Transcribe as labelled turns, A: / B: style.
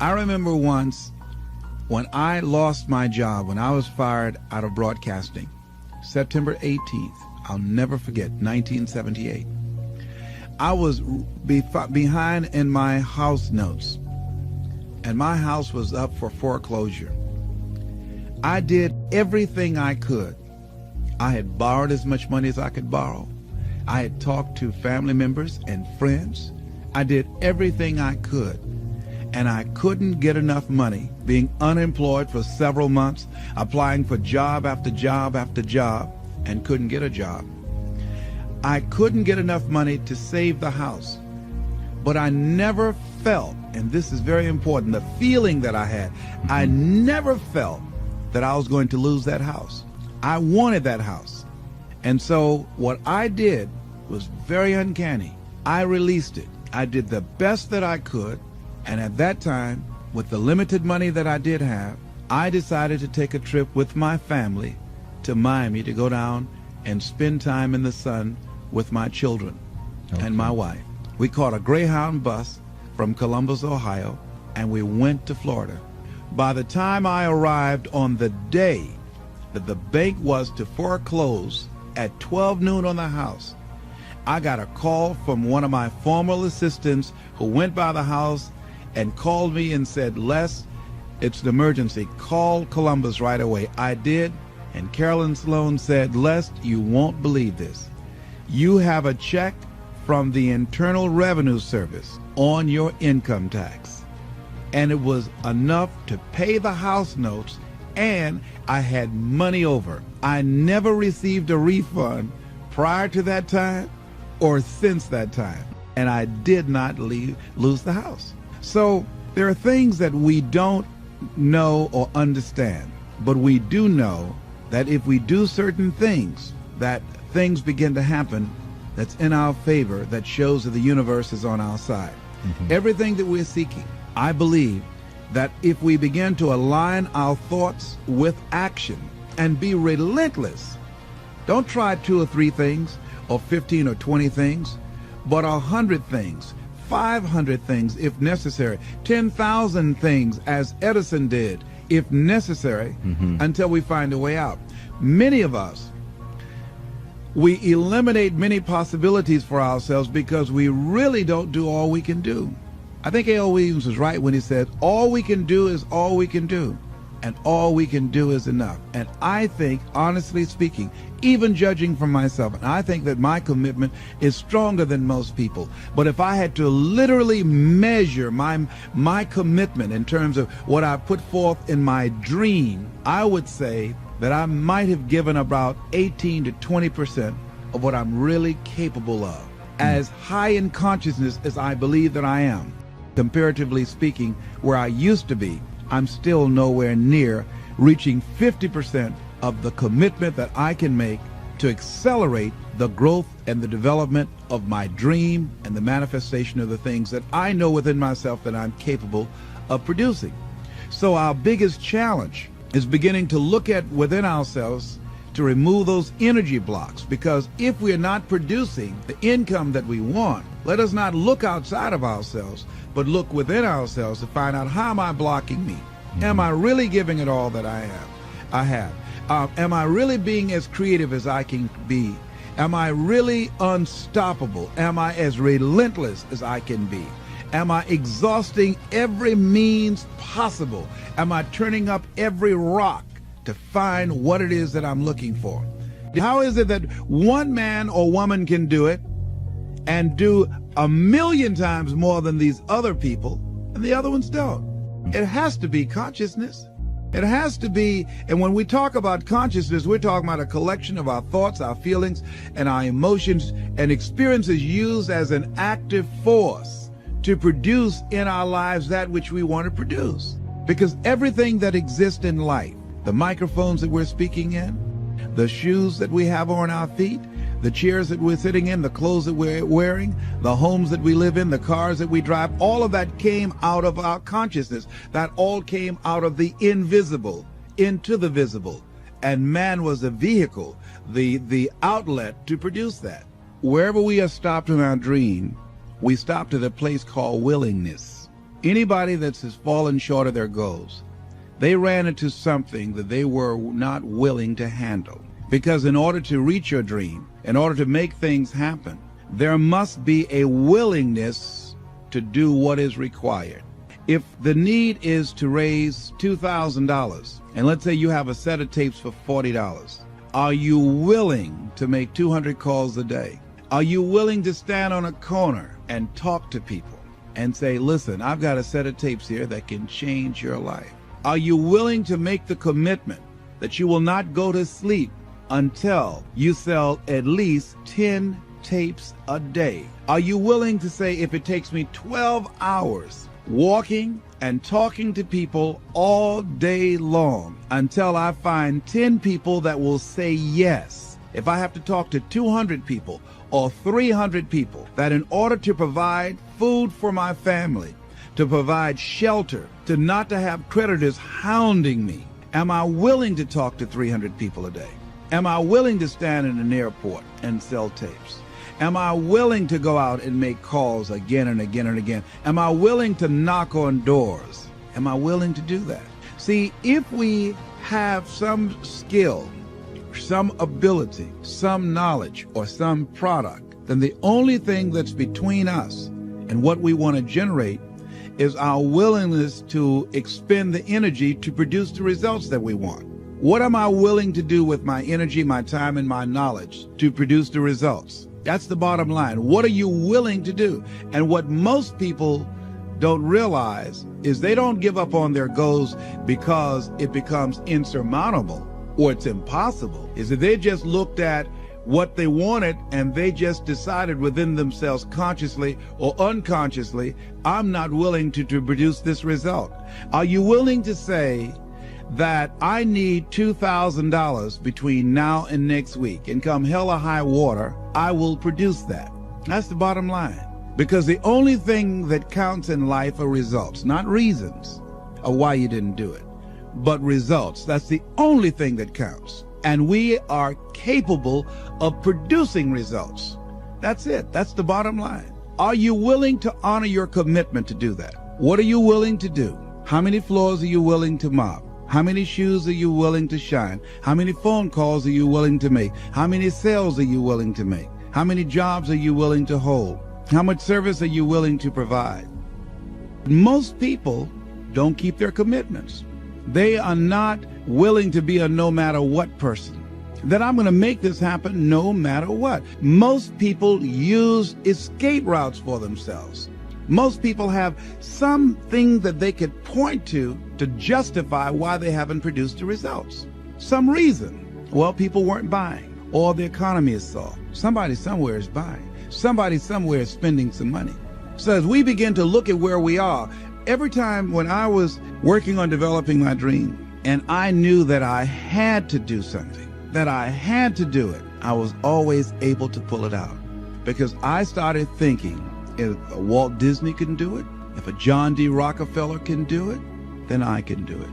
A: I remember once when I lost my job, when I was fired out of broadcasting, September 18th, I'll never forget, 1978. I was behind in my house notes, and my house was up for foreclosure. I did everything I could. I had borrowed as much money as I could borrow. I had talked to family members and friends. I did everything I could, and I couldn't get enough money, being unemployed for several months, applying for job after job after job, and couldn't get a job. I couldn't get enough money to save the house, but I never felt, and this is very important, the feeling that I had, I never felt that I was going to lose that house. I wanted that house. And so what I did was very uncanny. I released it. I did the best that I could, and at that time, with the limited money that I did have, I decided to take a trip with my family to Miami to go down and spend time in the sun with my children and my wife. We caught a Greyhound bus from Columbus, Ohio, and we went to Florida. By the time I arrived on the day that the bank was to foreclose at 12 noon on the house, I got a call from one of my former assistants who went by the house and called me and said, "Les, it's an emergency. Call Columbus right away." I did, and Carolyn Sloan said, "Les, you won't believe this. You have a check from the Internal Revenue Service on your income tax." And it was enough to pay the house notes, and I had money over. I never received a refund prior to that time or since that time, and I did not lose the house. So there are things that we don't know or understand, but we do know that if we do certain things, that things begin to happen that's in our favor, that shows that the universe is on our side. Everything that we're seeking, I believe that if we begin to align our thoughts with action and be relentless, don't try 2 or 3 things or 15 or 20 things, but 100 things, 500 things if necessary, 10,000 things as Edison did if necessary, until we find a way out. Many of us, we eliminate many possibilities for ourselves because we really don't do all we can do. I think A.L. Williams was right when he said, all we can do is all we can do, and all we can do is enough. And I think, honestly speaking, even judging from myself, and I think that my commitment is stronger than most people. But if I had to literally measure my commitment in terms of what I put forth in my dream, I would say that I might have given about 18 to 20% of what I'm really capable of. As high in consciousness as I believe that I am, comparatively speaking, where I used to be, I'm still nowhere near reaching 50% of the commitment that I can make to accelerate the growth and the development of my dream and the manifestation of the things that I know within myself that I'm capable of producing. So our biggest challenge is beginning to look at within ourselves to remove those energy blocks, because if we're not producing the income that we want, let us not look outside of ourselves, but look within ourselves to find out, how am I blocking me? Am I really giving it all that I have? Am I really being as creative as I can be? Am I really unstoppable? Am I as relentless as I can be? Am I exhausting every means possible? Am I turning up every rock to find what it is that I'm looking for? How is it that one man or woman can do it and do 1,000,000 times more than these other people, and the other ones don't? It has to be consciousness. It has to be, and when we talk about consciousness, we're talking about a collection of our thoughts, our feelings, and our emotions and experiences used as an active force to produce in our lives that which we want to produce. Because everything that exists in life, the microphones that we're speaking in, the shoes that we have on our feet, the chairs that we're sitting in, the clothes that we're wearing, the homes that we live in, the cars that we drive, all of that came out of our consciousness. That all came out of the invisible into the visible. And man was the vehicle, the outlet to produce that. Wherever we are stopped in our dream, we stop at a place called willingness. Anybody that's has fallen short of their goals, they ran into something that they were not willing to handle. Because in order to reach your dream, in order to make things happen, there must be a willingness to do what is required. If the need is to raise $2,000, and let's say you have a set of tapes for $40, are you willing to make 200 calls a day? Are you willing to stand on a corner and talk to people and say, listen, I've got a set of tapes here that can change your life? Are you willing to make the commitment that you will not go to sleep until you sell at least 10 tapes a day? Are you willing to say, if it takes me 12 hours walking and talking to people all day long until I find 10 people that will say yes? If I have to talk to 200 people or 300 people, that in order to provide food for my family, to provide shelter, to not to have creditors hounding me, am I willing to talk to 300 people a day? Am I willing to stand in an airport and sell tapes? Am I willing to go out and make calls again and again and again? Am I willing to knock on doors? Am I willing to do that? See, if we have some skill, some ability, some knowledge, or some product, then the only thing that's between us and what we want to generate is our willingness to expend the energy to produce the results that we want. What am I willing to do with my energy, my time, and my knowledge to produce the results? That's the bottom line. What are you willing to do? And what most people don't realize is they don't give up on their goals because it becomes insurmountable or it's impossible, is that they just looked at what they wanted and they just decided within themselves, consciously or unconsciously, I'm not willing to produce this result. Are you willing to say that I need $2,000 between now and next week, and come hell or high water, I will produce that? That's the bottom line. Because the only thing that counts in life are results, not reasons of why you didn't do it, but results. That's the only thing that counts. And we are capable of producing results. That's it. That's the bottom line. Are you willing to honor your commitment to do that? What are you willing to do? How many floors are you willing to mop? How many shoes are you willing to shine? How many phone calls are you willing to make? How many sales are you willing to make? How many jobs are you willing to hold? How much service are you willing to provide? Most people don't keep their commitments. They are not willing to be a no matter what person. That I'm going to make this happen no matter what. Most people use escape routes for themselves. Most people have something that they could point to justify why they haven't produced the results. Some reason. Well, people weren't buying, or the economy is soft. Somebody somewhere is buying. Somebody somewhere is spending some money. So as we begin to look at where we are, every time when I was working on developing my dream, and I knew that I had to do something, that I had to do it, I was always able to pull it out. Because I started thinking, if a Walt Disney can do it, if a John D. Rockefeller can do it, then I can do it.